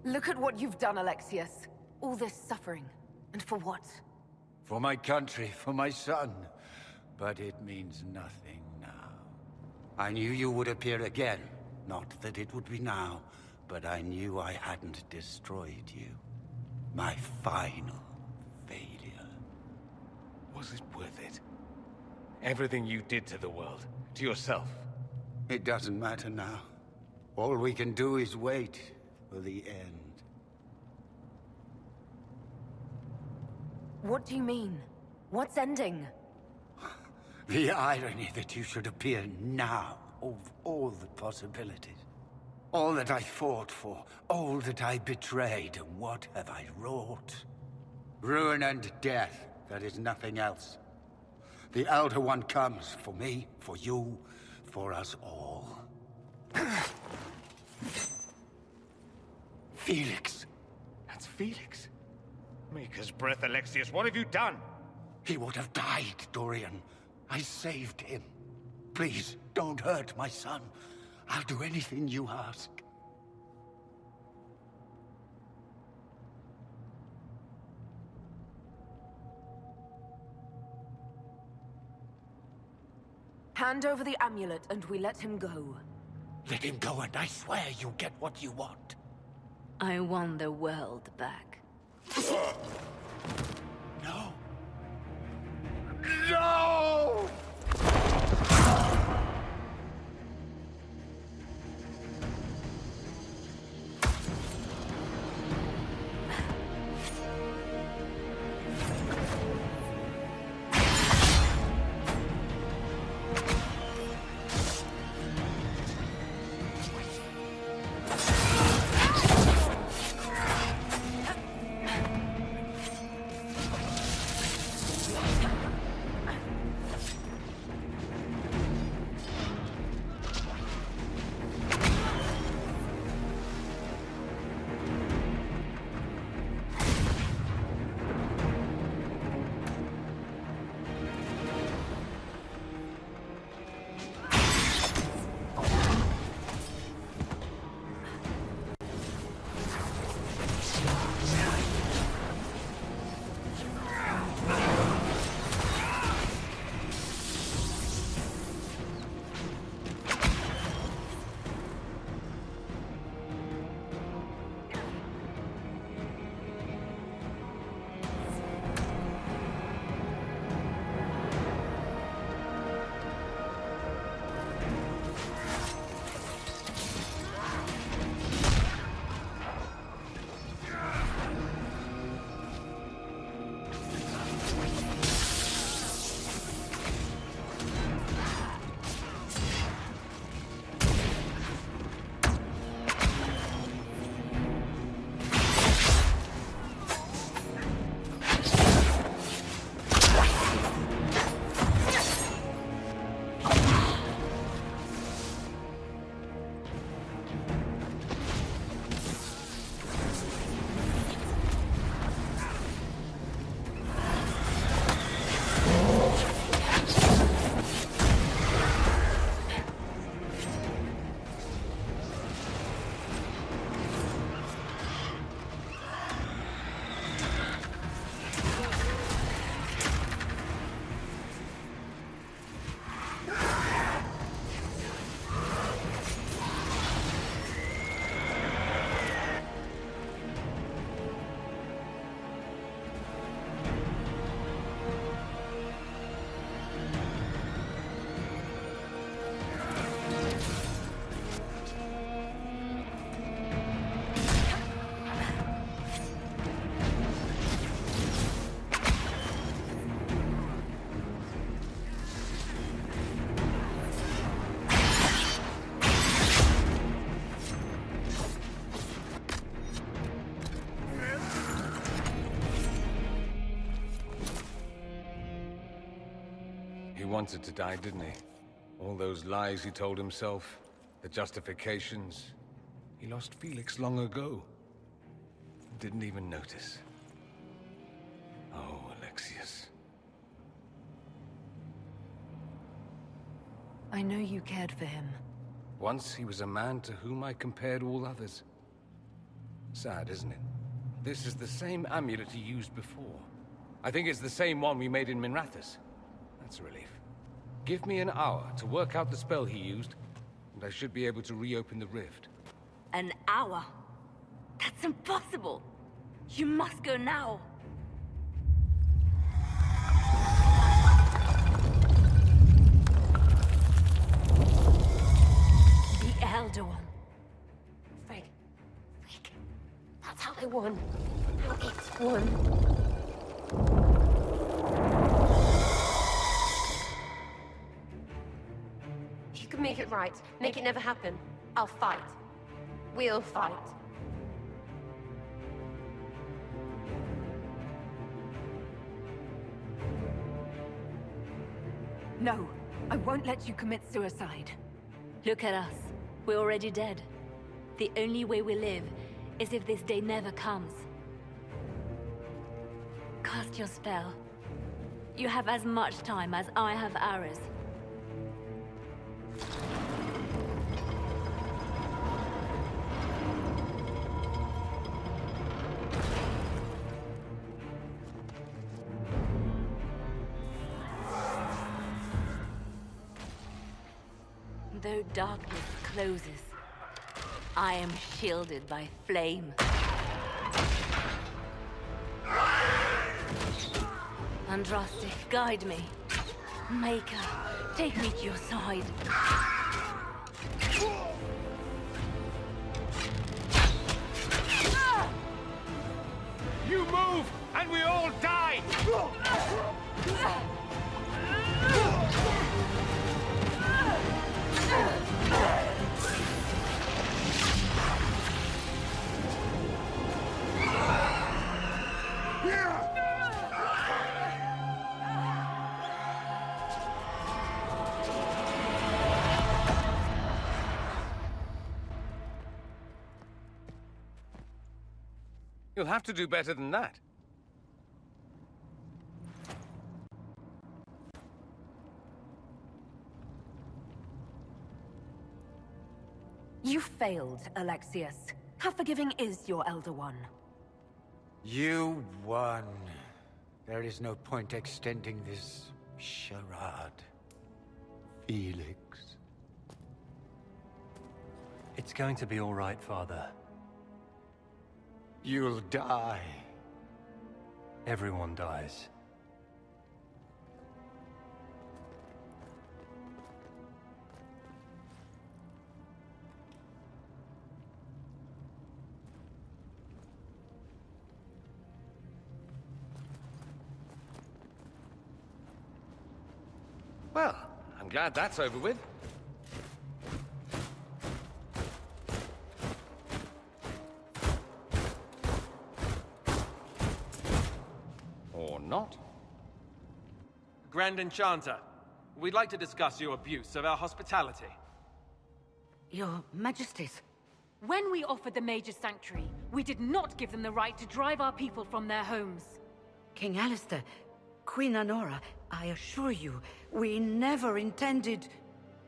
Look at what you've done, Alexius. All this suffering. And for what? For my country, for my son. But it means nothing now. I knew you would appear again. Not that it would be now, but I knew I hadn't destroyed you. My final failure. Was it worth it? Everything you did to the world, to yourself. It doesn't matter now. All we can do is wait for the end. What do you mean? What's ending? The irony that you should appear now, of all the possibilities. All that I fought for, all that I betrayed, and what have I wrought? Ruin and death, that is nothing else. The Elder One comes, for me, for you, for us all. Felix. That's Felix? Maker's breath, Alexius, what have you done? He would have died, Dorian. I saved him. Please, don't hurt my son. I'll do anything you ask. Hand over the amulet and we let him go. Let him go and I swear you'll get what you want. I want the world back. No. No! He wanted to die, didn't he? All those lies he told himself, the justifications. He lost Felix long ago. Didn't even notice. Oh, Alexius. I know you cared for him. Once he was a man to whom I compared all others. Sad, isn't it? This is the same amulet he used before. I think it's the same one we made in Minrathous. That's a relief. Give me an hour to work out the spell he used, and I should be able to reopen the rift. An hour? That's impossible! You must go now! The Elder One. Frick. That's how they won. How it's won. If you can make it right, make it never happen, I'll fight. We'll fight. No, I won't let you commit suicide. Look at us. We're already dead. The only way we live is if this day never comes. Cast your spell. You have as much time as I have hours. Though darkness closes, I am shielded by flame. Andraste, guide me. Maker, take me to your side. You move, and we all die! You'll have to do better than that. You failed, Alexius. How forgiving is your Elder One? You won. There is no point extending this charade. Felix. It's going to be all right, Father. You'll die. Everyone dies. Well, I'm glad that's over with. Or not. Grand Enchanter, we'd like to discuss your abuse of our hospitality. Your Majesties. When we offered the Mage's Sanctuary, we did not give them the right to drive our people from their homes. King Alistair, Queen Anora, I assure you, we never intended...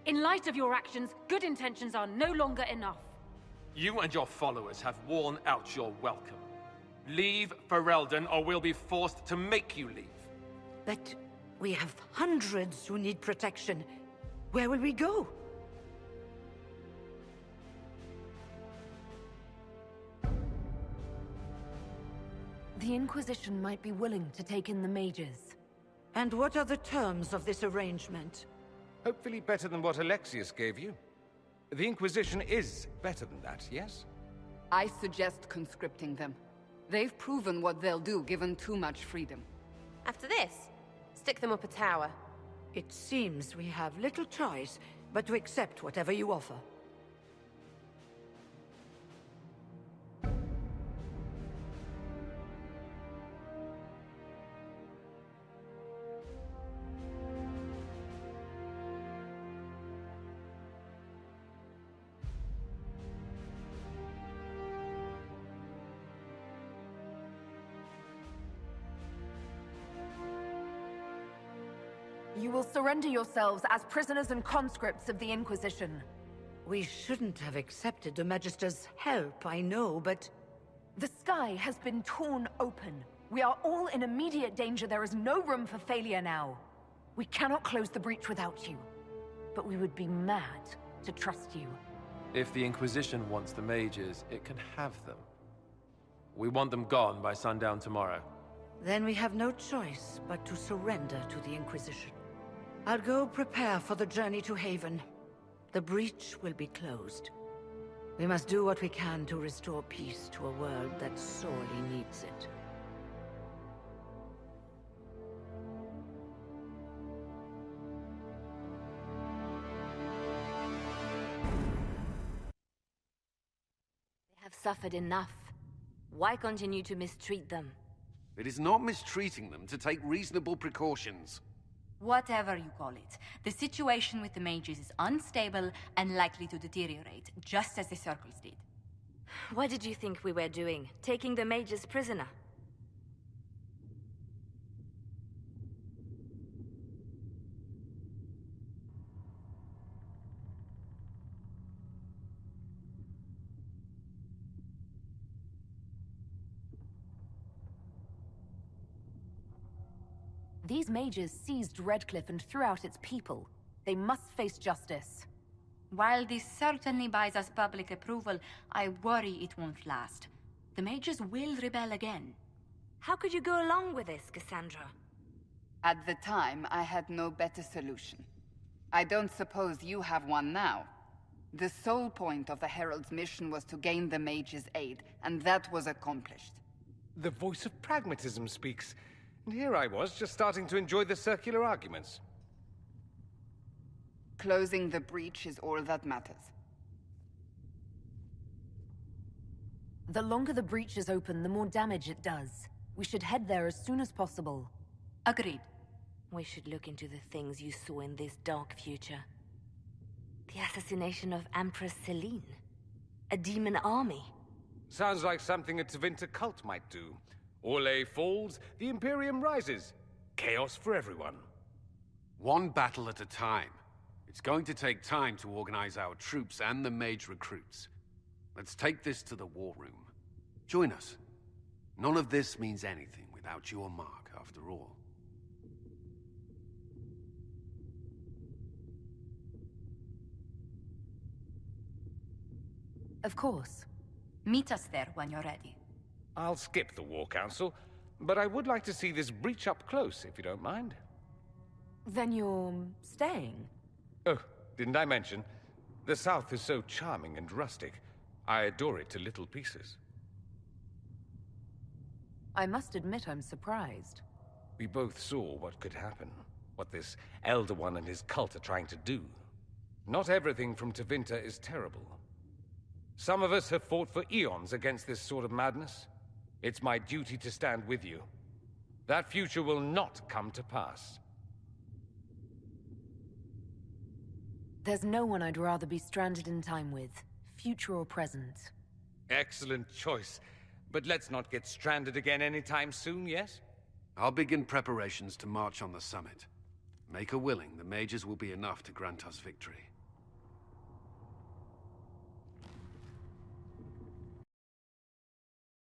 In light of your actions, good intentions are no longer enough. You and your followers have worn out your welcome. Leave Ferelden, or we'll be forced to make you leave. But we have hundreds who need protection. Where will we go? The Inquisition might be willing to take in the mages. And what are the terms of this arrangement? Hopefully better than what Alexius gave you. The Inquisition is better than that, yes? I suggest conscripting them. They've proven what they'll do given too much freedom. After this, stick them up a tower. It seems we have little choice but to accept whatever you offer. You will surrender yourselves as prisoners and conscripts of the Inquisition. We shouldn't have accepted the Magister's help, I know, but... The sky has been torn open. We are all in immediate danger. There is no room for failure now. We cannot close the breach without you. But we would be mad to trust you. If the Inquisition wants the mages, it can have them. We want them gone by sundown tomorrow. Then we have no choice but to surrender to the Inquisition. I'll go prepare for the journey to Haven. The breach will be closed. We must do what we can to restore peace to a world that sorely needs it. They have suffered enough. Why continue to mistreat them? It is not mistreating them to take reasonable precautions. Whatever you call it, the situation with the mages is unstable and likely to deteriorate, just as the circles did. What did you think we were doing? Taking the mages prisoner? These mages seized Redcliffe and threw out its people. They must face justice. While this certainly buys us public approval, I worry it won't last. The mages will rebel again. How could you go along with this, Cassandra? At the time, I had no better solution. I don't suppose you have one now. The sole point of the Herald's mission was to gain the mages' aid, and that was accomplished. The voice of pragmatism speaks. And here I was, just starting to enjoy the circular arguments. Closing the breach is all that matters. The longer the breach is open, the more damage it does. We should head there as soon as possible. Agreed. We should look into the things you saw in this dark future. The assassination of Empress Celine. A demon army. Sounds like something a Tevinter cult might do. Orlais falls, the Imperium rises. Chaos for everyone. One battle at a time. It's going to take time to organize our troops and the mage recruits. Let's take this to the war room. Join us. None of this means anything without your mark, after all. Of course. Meet us there when you're ready. I'll skip the War Council, but I would like to see this breach up close, if you don't mind. Then you're staying? Oh, didn't I mention? The South is so charming and rustic. I adore it to little pieces. I must admit I'm surprised. We both saw what could happen, what this Elder One and his cult are trying to do. Not everything from Tevinter is terrible. Some of us have fought for eons against this sort of madness. It's my duty to stand with you. That future will not come to pass. There's no one I'd rather be stranded in time with, future or present. Excellent choice. But let's not get stranded again anytime soon, yes? I'll begin preparations to march on the summit. Make her willing, the mages will be enough to grant us victory.